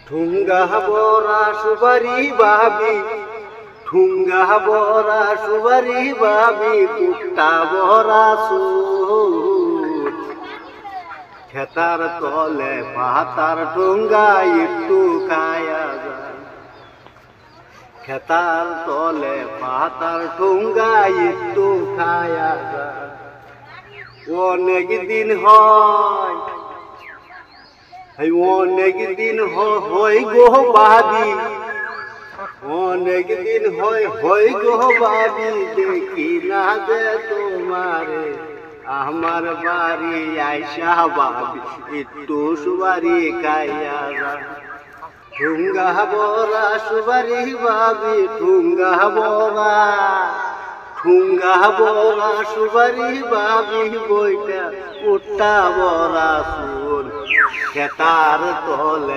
ঠুঙ্গা বরা সুবারি বাবি, ঠুঙ্গা বরা সুবারি বাবি, কুট্টা বরা সুর। খেতার তলে পাতার ঠুঙ্গা একটু খায়া যায়, খেতার তলে পাতার ঠুঙ্গা একটু খায়া যায়। অনেক দিন হয়, অনেক দিন হয় গো বাবি, অনেক দিন হয় গো বাবি, দেখি না যে তোমারে আমার বাড়ি আইসা বাবি, একটু সুবারি খাইয়া যা। ঠুঙ্গা বরা সুবারি বাবি, ঠুঙ্গা বরা, ঠুঙ্গা বরা সুবারি বাবি, বইটা কুট্টা বরা সুর। খেতার তলে